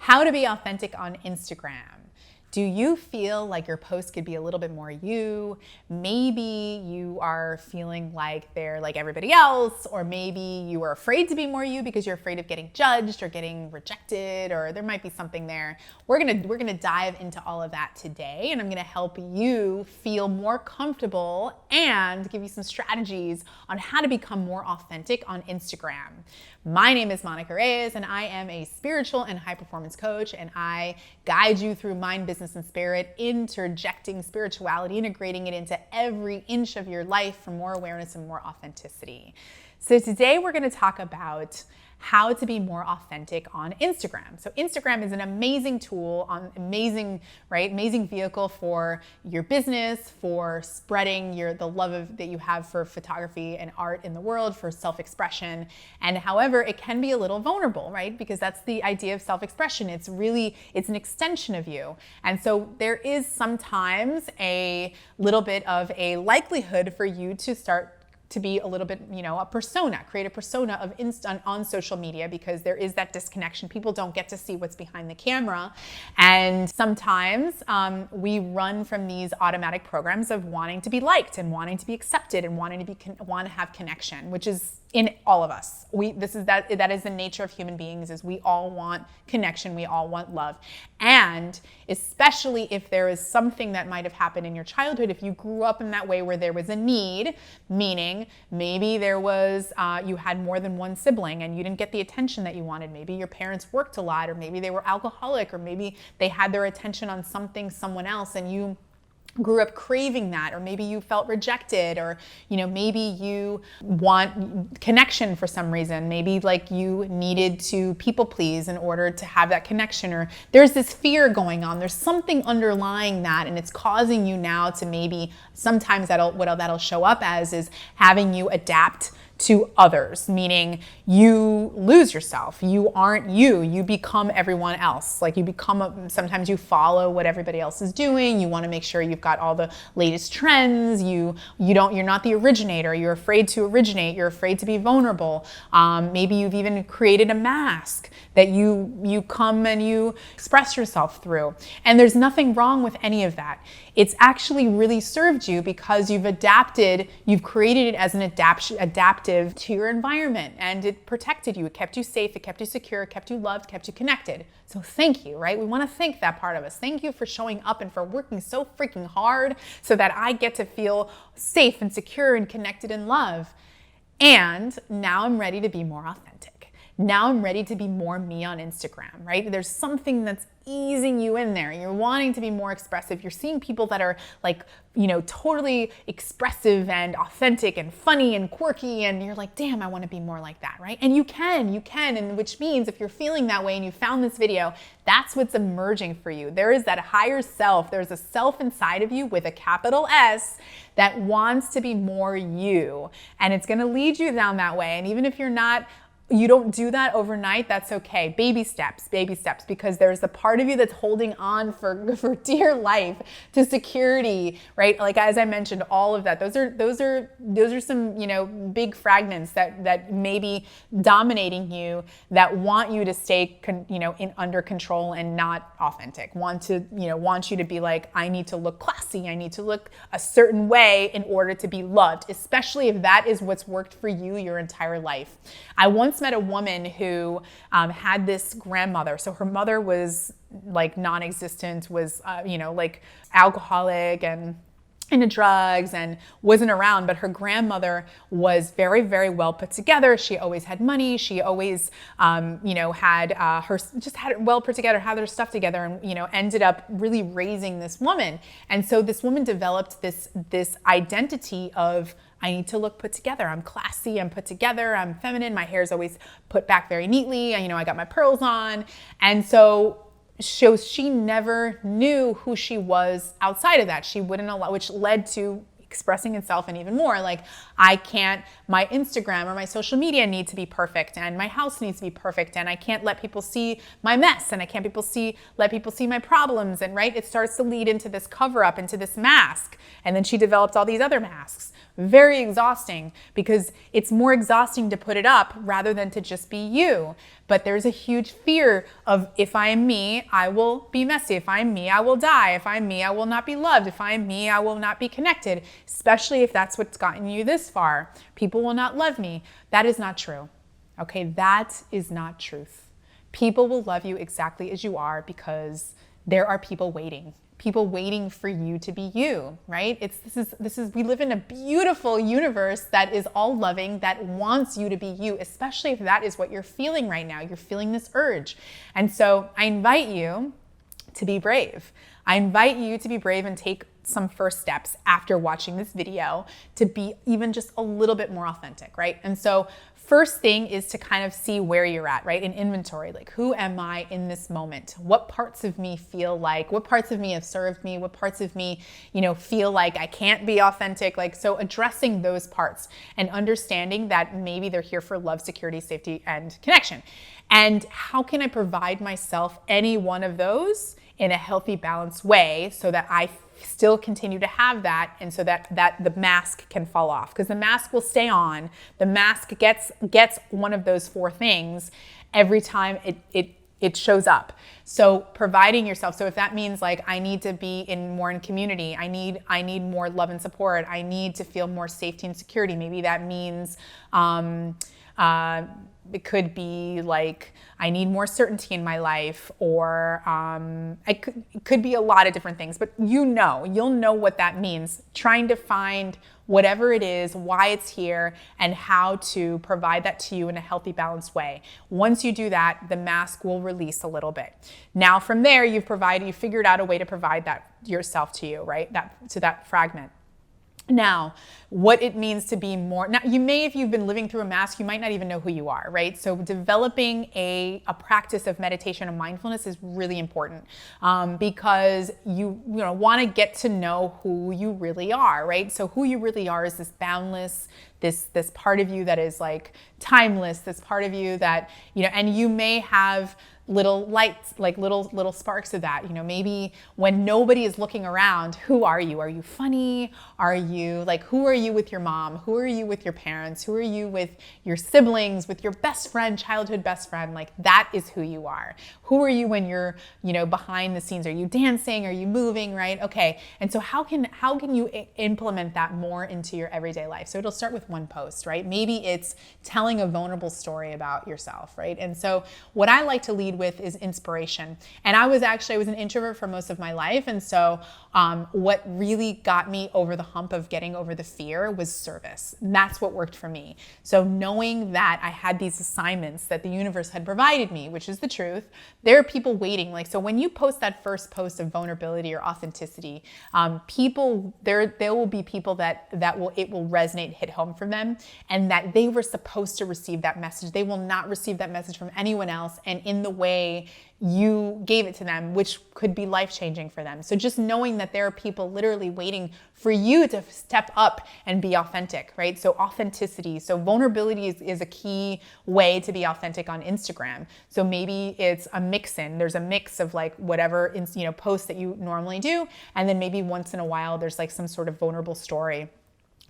How to be authentic on Instagram. Do you feel like your posts could be a little bit more you? Maybe you are feeling like they're like everybody else, or maybe you are afraid to be more you because you're afraid of getting judged or getting rejected, or there might be something there. We're gonna dive into all of that today, and I'm gonna help you feel more comfortable and give you some strategies on how to become more authentic on Instagram. My name is Reyes, and I am a spiritual and high performance coach, and I guide you through mind, business, and spirit, interjecting spirituality, integrating it into every inch of your life for more awareness and more authenticity. So today we're going to talk about how to be more authentic on Instagram. So Instagram is an amazing tool, amazing vehicle for your business, for spreading the love that you have for photography and art in the world, for self-expression. And however, it can be a little vulnerable, right? Because that's the idea of self-expression. It's an extension of you. And so there is sometimes a little bit of a likelihood for you to start to be a little bit, create a persona of on social media, because there is that disconnection. People don't get to see what's behind the camera. And sometimes we run from these automatic programs of wanting to be liked and wanting to be accepted and want to have connection, which is in all of us. That is the nature of human beings, is we all want connection, we all want love. And especially if there is something that might have happened in your childhood, if you grew up in that way where there was a need, meaning maybe there was, you had more than one sibling and you didn't get the attention that you wanted. Maybe your parents worked a lot, or maybe they were alcoholic, or maybe they had their attention on someone else and you grew up craving that, or maybe you felt rejected, or maybe you want connection for some reason. Maybe like you needed to people please in order to have that connection, or there's this fear going on. There's something underlying that, and it's causing you now to maybe sometimes that'll show up as is having you adapt to others, meaning you lose yourself. You aren't you. You become everyone else. Like sometimes you follow what everybody else is doing. You want to make sure you've got all the latest trends. You're not the originator. You're afraid to originate. You're afraid to be vulnerable. Maybe you've even created a mask that you come and you express yourself through. And there's nothing wrong with any of that. It's actually really served you because you've created it as an adaptive to your environment, and it protected you. It kept you safe, it kept you secure, it kept you loved, kept you connected. So thank you, right? We want to thank that part of us. Thank you for showing up and for working so freaking hard so that I get to feel safe and secure and connected and loved. And now I'm ready to be more authentic. Now I'm ready to be more me on Instagram, right? There's something that's easing you in there. You're wanting to be more expressive. You're seeing people that are like, totally expressive and authentic and funny and quirky, and you're like, damn, I want to be more like that, right? And you can, and which means if you're feeling that way and you found this video, that's what's emerging for you. There is that higher self. There's a self inside of you with a capital S that wants to be more you, and it's going to lead you down that way. And even if you don't do that overnight, that's okay. Baby steps, because there's the part of you that's holding on for dear life to security, right? Like, as I mentioned, all of that. Those are some, big fragments that may be dominating you, that want you to stay, under control and not authentic. Want you to be like, I need to look classy. I need to look a certain way in order to be loved, especially if that is what's worked for you your entire life. I once met a woman who had this grandmother. So her mother was like non-existent, was like alcoholic and into drugs and wasn't around, but her grandmother was very, very well put together. She always had money. She always, had it well put together, had her stuff together, and, ended up really raising this woman. And so this woman developed this identity of, I need to look put together. I'm classy, I'm put together, I'm feminine. My hair's always put back very neatly. I got my pearls on. And so she never knew who she was outside of that. She wouldn't allow, which led to expressing itself and even more like, I can't my Instagram or my social media need to be perfect, and my house needs to be perfect, and I can't let people see my mess, and I can't let people see my problems, and right? It starts to lead into this cover up, into this mask. And then she developed all these other masks. Very exhausting, because it's more exhausting to put it up rather than to just be you. But there's a huge fear of, if I am me, I will be messy. If I'm me, I will die. If I'm me, I will not be loved. If I'm me, I will not be connected, especially if that's what's gotten you this far. People will not love me. That is not true. Okay, that is not truth. People will love you exactly as you are, because there are people waiting for you to be you, right? We live in a beautiful universe that is all loving, that wants you to be you, especially if that is what you're feeling right now. You're feeling this urge. And so I invite you to be brave. I invite you to be brave and take some first steps after watching this video to be even just a little bit more authentic, right? And so first thing is to kind of see where you're at, right? In inventory, like, who am I in this moment? What parts of me feel like, what parts of me have served me? What parts of me, feel like I can't be authentic? Like, so addressing those parts and understanding that maybe they're here for love, security, safety, and connection. And how can I provide myself any one of those in a healthy, balanced way so that I still continue to have that, and so that the mask can fall off? Because the mask will stay on. The mask gets one of those four things every time it shows up. So providing yourself. So if that means like, I need to be more in community, I need more love and support, I need to feel more safety and security. Maybe that means it could be like, I need more certainty in my life, or it could be a lot of different things, but you'll know what that means. Trying to find whatever it is, why it's here, and how to provide that to you in a healthy, balanced way. Once you do that, the mask will release a little bit. Now from there, you've figured out a way to provide that yourself to you, right? That fragment. Now, what it means to be more, now you may, if you've been living through a mask, you might not even know who you are, right? So developing a practice of meditation and mindfulness is really important, because you want to get to know who you really are, right? So who you really are is this boundless, this part of you that is like timeless, this part of you that, and you may have little lights, like little sparks of that. Maybe when nobody is looking around, who are you? Are you funny? Are you like, who are you with your mom? Who are you with your parents? Who are you with your siblings, with your best friend, childhood best friend? Like, that is who you are. Who are you when you're, behind the scenes? Are you dancing? Are you moving, right? Okay. And so how can you implement that more into your everyday life? So it'll start with one post, right? Maybe it's telling a vulnerable story about yourself, right? And so what I like to lead with is inspiration. And I was an introvert for most of my life. And so what really got me over the hump of getting over the fear was service. And that's what worked for me. So knowing that I had these assignments that the universe had provided me, which is the truth, there are people waiting. Like, so when you post that first post of vulnerability or authenticity, there will be people that it will resonate, hit home for them, and that they were supposed to receive that message. They will not receive that message from anyone else, and in the way you gave it to them, which could be life-changing for them. So just knowing that there are people literally waiting for you to step up and be authentic, right? So authenticity. So vulnerability is a key way to be authentic on Instagram. So maybe it's a mix-in. There's a mix of like whatever posts that you normally do, and then maybe once in a while there's like some sort of vulnerable story.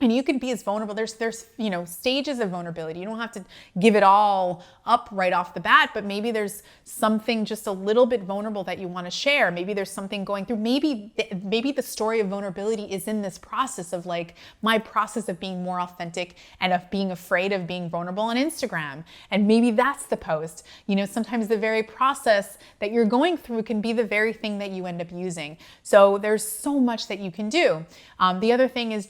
And you can be as vulnerable. There's stages of vulnerability. You don't have to give it all up right off the bat, but maybe there's something just a little bit vulnerable that you want to share. Maybe there's something going through. Maybe the story of vulnerability is in this process of like my process of being more authentic and of being afraid of being vulnerable on Instagram. And maybe that's the post. Sometimes the very process that you're going through can be the very thing that you end up using. So there's so much that you can do. The other thing is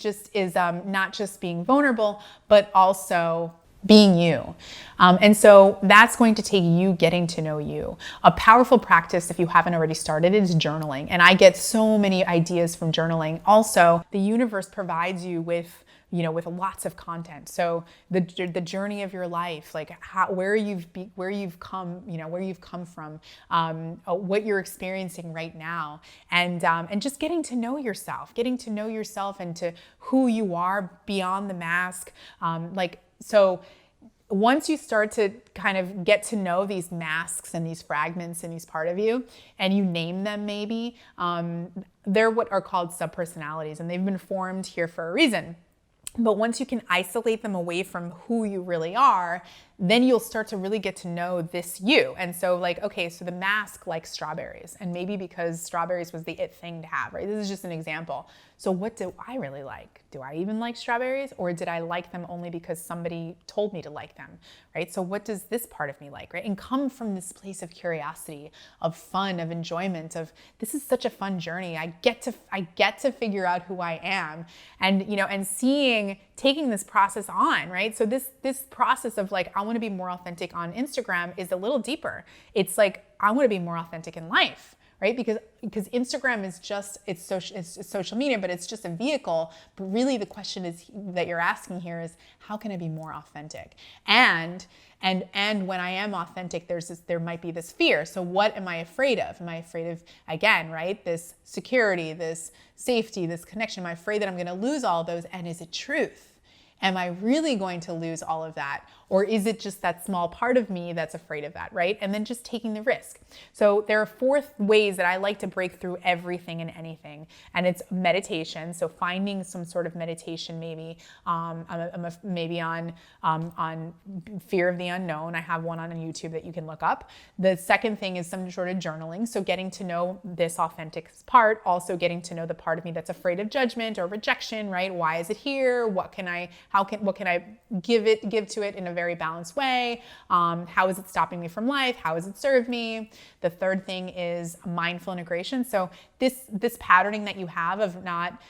not just being vulnerable, but also being you. And so that's going to take you getting to know you. A powerful practice, if you haven't already started, is journaling. And I get so many ideas from journaling. Also, the universe provides you with with lots of content. So the journey of your life, like where you've come, where you've come from, what you're experiencing right now, and just getting to know yourself and to who you are beyond the mask. So once you start to kind of get to know these masks and these fragments and these part of you, and you name them maybe, they're what are called subpersonalities, and they've been formed here for a reason. But once you can isolate them away from who you really are, then you'll start to really get to know this you. And so okay, so the mask likes strawberries, and maybe because strawberries was the it thing to have, right? This is just an example. So what do I really like? Do I even like strawberries, or did I like them only because somebody told me to like them, right? So what does this part of me like, right? And come from this place of curiosity, of fun, of enjoyment, of this is such a fun journey. I get to figure out who I am, and and taking this process on, right? So this process of I want to be more authentic on Instagram is a little deeper. It's I want to be more authentic in life, right? Because Instagram is just, it's social media, but it's just a vehicle. But really the question is that you're asking here is, how can I be more authentic? And when I am authentic, there might be this fear. So what am I afraid of? Am I afraid of, again, right? This security, this safety, this connection. Am I afraid that I'm going to lose all of those? And is it truth? Am I really going to lose all of that? Or is it just that small part of me that's afraid of that, right? And then just taking the risk. So there are 4 ways that I like to break through everything and anything. And it's meditation. So finding some sort of meditation, maybe maybe on fear of the unknown. I have one on YouTube that you can look up. The second thing is some sort of journaling. So getting to know this authentic part, also getting to know the part of me that's afraid of judgment or rejection, right? Why is it here? What can I give to it in a very balanced way? How is it stopping me from life? How has it served me? The third thing is mindful integration. So this patterning that you have of not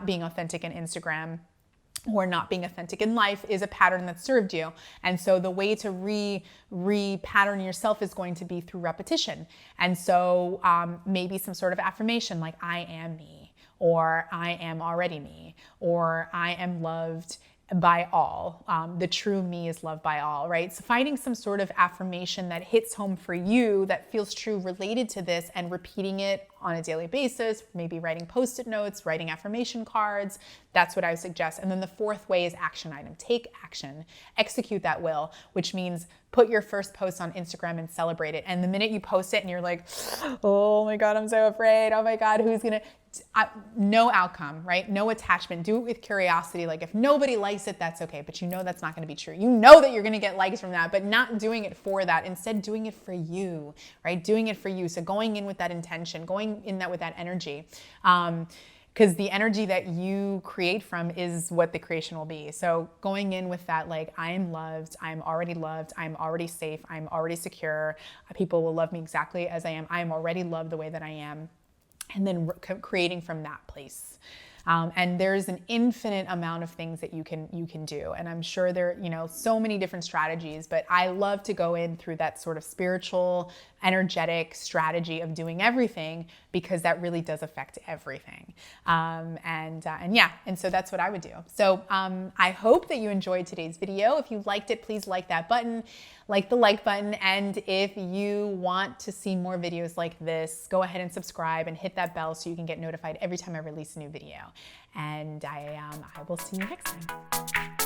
being authentic in Instagram or not being authentic in life is a pattern that served you. And so the way to re-pattern yourself is going to be through repetition. And so maybe some sort of affirmation like I am me, or I am already me, or I am loved by all. The true me is loved by all, right? So finding some sort of affirmation that hits home for you, that feels true related to this, and repeating it on a daily basis, maybe writing Post-it notes, writing affirmation cards. That's what I would suggest. And then the 4th way is action item. Take action, execute that will, which means put your first post on Instagram and celebrate it. And the minute you post it and you're like, oh my God, I'm so afraid. Oh my God, who's gonna, no outcome, right? No attachment. Do it with curiosity. If nobody likes it, that's okay. But that's not going to be true. You know that you're going to get likes from that, but not doing it for that. Instead, doing it for you, right? Doing it for you. So going in with that intention, going in with that energy. Because the energy that you create from is what the creation will be. So going in with that, I am loved, I'm already safe, I'm already secure. People will love me exactly as I am already loved the way that I am. And then creating from that place. And there's an infinite amount of things that you can do. And I'm sure there are, so many different strategies, but I love to go in through that sort of spiritual, energetic strategy of doing everything, because that really does affect everything. And so that's what I would do. So I hope that you enjoyed today's video. If you liked it, please like that button, like the like button. And if you want to see more videos like this, go ahead and subscribe and hit that bell so you can get notified every time I release a new video. And I will see you next time.